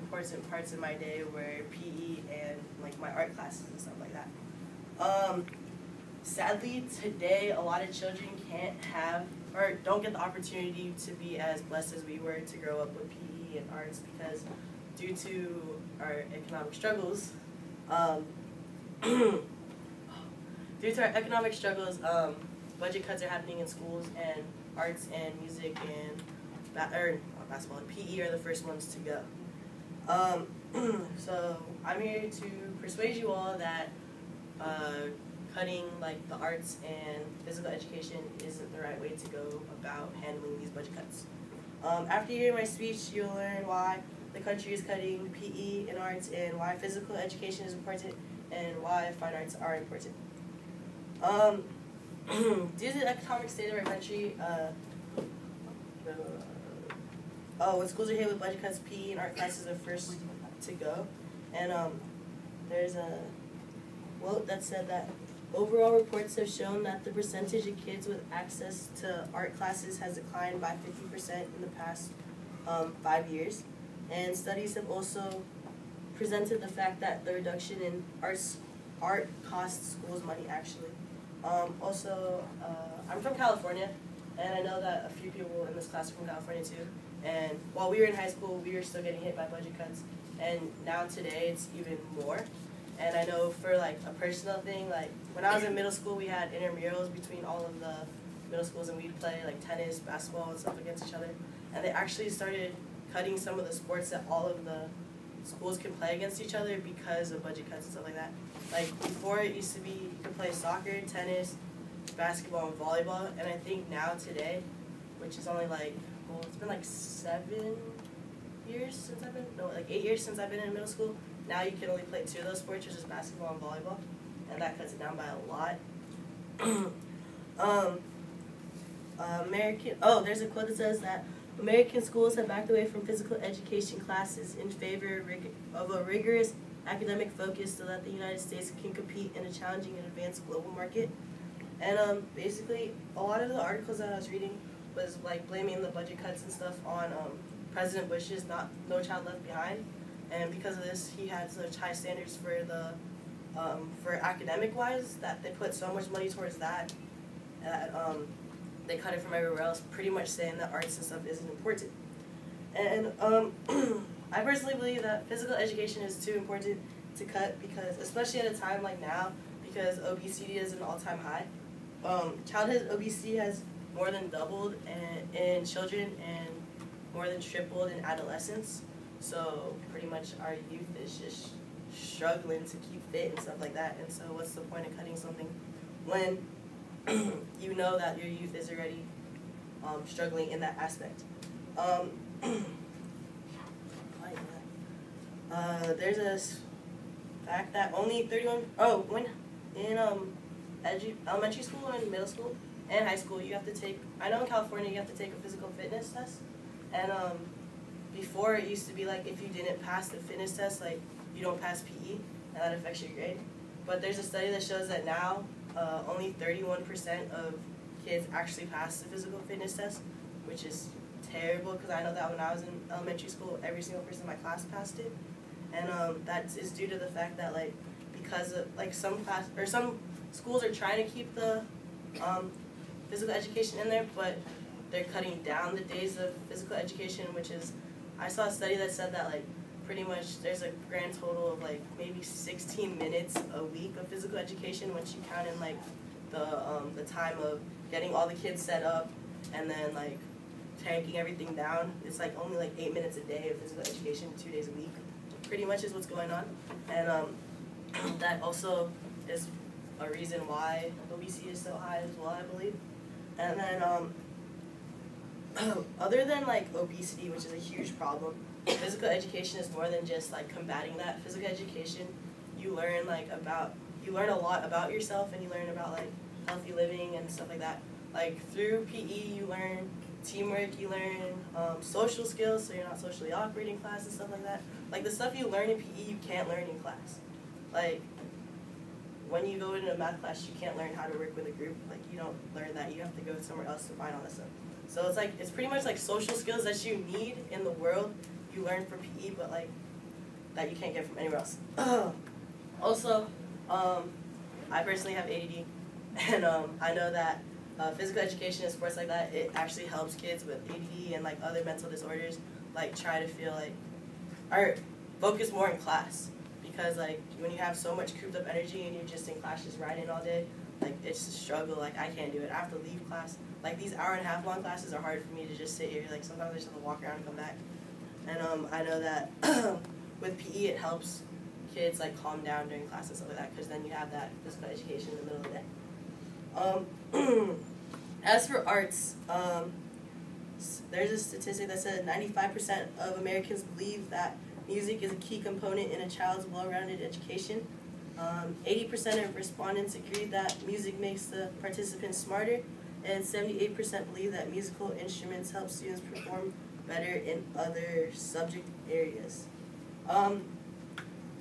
important parts of my day were PE and like my art classes and stuff like that. Sadly, today a lot of children can't have or don't get the opportunity to be as blessed as we were to grow up with PE and arts because due to our economic struggles, budget cuts are happening in schools, and arts and music and basketball and PE are the first ones to go. So I'm here to persuade you all that cutting like the arts and physical education isn't the right way to go about handling these budget cuts. After hearing my speech, you'll learn why the country is cutting PE and arts and why physical education is important and why fine arts are important. Due to the economic state of our country, when schools are hit with budget cuts, PE and art classes are first to go. And there's a quote that said that overall reports have shown that the percentage of kids with access to art classes has declined by 50% in the past 5 years. And studies have also presented the fact that the reduction in art costs schools money actually. I'm from California, and I know that a few people in this class are from California too. And while we were in high school, we were still getting hit by budget cuts, and now today it's even more. And I know for like a personal thing, like when I was in middle school, we had intramurals between all of the middle schools, and we'd play like tennis, basketball, and stuff against each other. And they actually started cutting some of the sports that all of the schools can play against each other because of budget cuts and stuff like that. Like before, it used to be you could play soccer, tennis, basketball, and volleyball. And I think now today, which is only like, well, it's been like 8 years since I've been in middle school. Now you can only play 2 of those sports, which is basketball and volleyball, and that cuts it down by a lot. There's a quote that says that American schools have backed away from physical education classes in favor of a rigorous academic focus so that the United States can compete in a challenging and advanced global market. And basically, a lot of the articles that I was reading was like blaming the budget cuts and stuff on President Bush's No Child Left Behind. And because of this, he had such high standards for for academic-wise that they put so much money towards that they cut it from everywhere else, pretty much saying that arts and stuff isn't important. And I personally believe that physical education is too important to cut because, especially at a time like now, because obesity is an all-time high. Childhood obesity has more than doubled in children and more than tripled in adolescents. So pretty much our youth is just struggling to keep fit and stuff like that. And so what's the point of cutting something when you know that your youth is already struggling in that aspect? There's a fact that only 31, in elementary school and middle school and high school, you have to take, I know in California you have to take a physical fitness test, and before it used to be like if you didn't pass the fitness test, like you don't pass PE, and that affects your grade. But there's a study that shows that now only 31% of kids actually pass the physical fitness test, which is terrible because I know that when I was in elementary school, every single person in my class passed it. And that is due to the fact that because of some schools are trying to keep the physical education in there, but they're cutting down the days of physical education, which is, I saw a study that said that pretty much there's a grand total of maybe 16 minutes a week of physical education once you count in the time of getting all the kids set up and then taking everything down. It's only 8 minutes a day of physical education, 2 days a week. Pretty much is what's going on, and that also is a reason why obesity is so high as well, I believe. And then other than obesity, which is a huge problem, physical education is more than just combating that. Physical education, you learn a lot about yourself, and you learn about healthy living and stuff like that. Through PE, you learn teamwork, you learn social skills, so you're not socially awkward in class and stuff like that. The stuff you learn in PE, you can't learn in class. When you go into a math class, you can't learn how to work with a group. You don't learn that. You have to go somewhere else to find all that stuff. So it's pretty much social skills that you need in the world, you learn for PE, but that you can't get from anywhere else. Also, I personally have ADD, and I know that physical education and sports like that, it actually helps kids with ADD and like other mental disorders, like try to feel like, or focus more in class. Because like when you have so much cooped up energy and you're just in class just writing all day, like it's a struggle. Like I can't do it. I have to leave class. Like these hour-and-a-half long classes are hard for me to just sit here. Like sometimes I just have to walk around and come back. And I know that with PE it helps kids like calm down during class and stuff like that, because then you have that physical education in the middle of the day. As for arts, there's a statistic that said 95% of Americans believe that music is a key component in a child's well-rounded education. 80% of respondents agreed that music makes the participants smarter, and 78% believe that musical instruments help students perform better in other subject areas.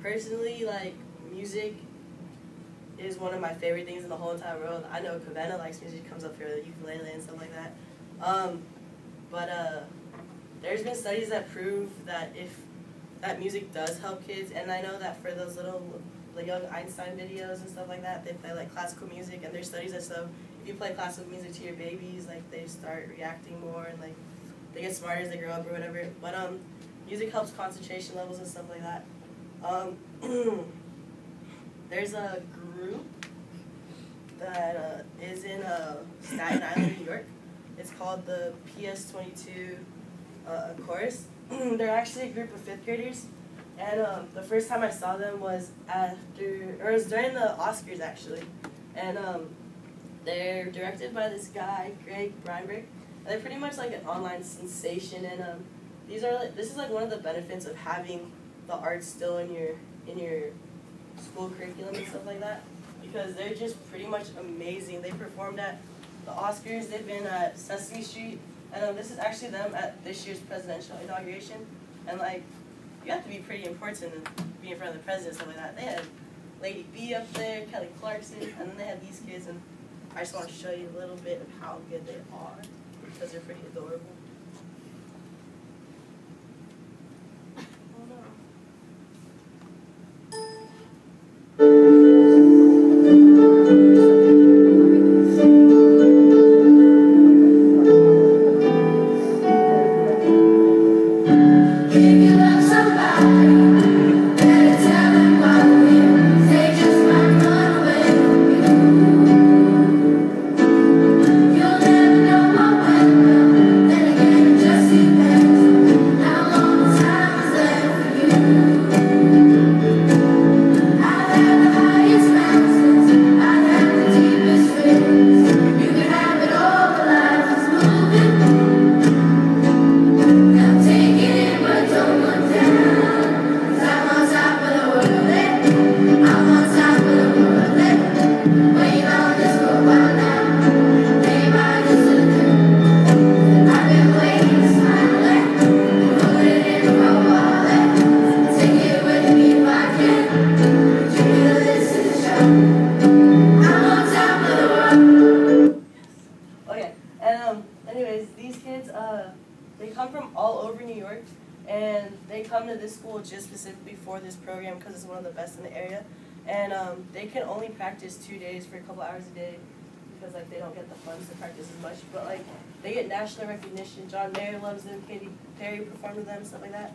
Personally, like, music is one of my favorite things in the whole entire world. I know Kavana likes music, comes up here with ukulele and stuff like that. There's been studies that prove that that music does help kids, and I know that for those little young Einstein videos and stuff like that, they play like classical music, and there's studies that show if you play classical music to your babies, like they start reacting more and like they get smarter as they grow up or whatever. But music helps concentration levels and stuff like that. There's a group that is in Staten Island, New York. It's called the PS22 Chorus. They're actually a group of 5th graders, and the first time I saw them was it was during the Oscars actually, and they're directed by this guy, Greg Breinberg, and they're pretty much like an online sensation, and this is like one of the benefits of having the arts still in your school curriculum and stuff like that, because they're just pretty much amazing. They performed at the Oscars, they've been at Sesame Street, and this is actually them at this year's presidential inauguration. And like, you have to be pretty important and be in front of the president and stuff like that. They had Lady B up there, Kelly Clarkson, and then they had these kids, and I just want to show you a little bit of how good they are, because they're pretty adorable. They come from all over New York, and they come to this school just specifically for this program because it's one of the best in the area. And they can only practice 2 days for a couple hours a day because like they don't get the funds to practice as much. But like they get national recognition. John Mayer loves them. Katy Perry performed with them, stuff like that.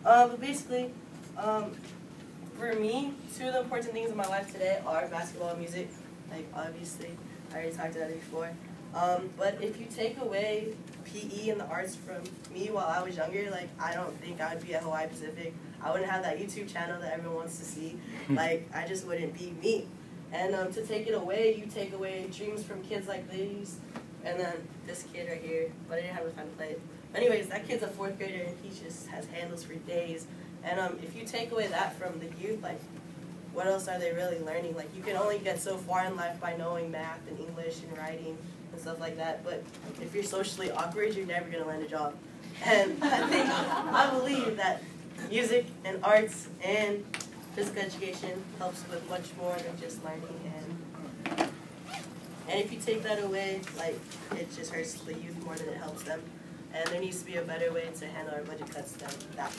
But basically, for me, 2 of the important things in my life today are basketball and music. Like obviously, I already talked about it before. But if you take away PE and the arts from me while I was younger, like I don't think I would be at Hawaii Pacific. I wouldn't have that YouTube channel that everyone wants to see. Like I just wouldn't be me. And to take it away, you take away dreams from kids like these, and then this kid right here. But I didn't have the time to play it. Anyways, that kid's a 4th grader and he just has handles for days. And if you take away that from the youth, like what else are they really learning? Like you can only get so far in life by knowing math and English and writing and stuff like that. But if you're socially awkward, you're never gonna land a job. And I believe that music and arts and physical education helps with much more than just learning. And if you take that away, like it just hurts the youth more than it helps them. And there needs to be a better way to handle our budget cuts than that.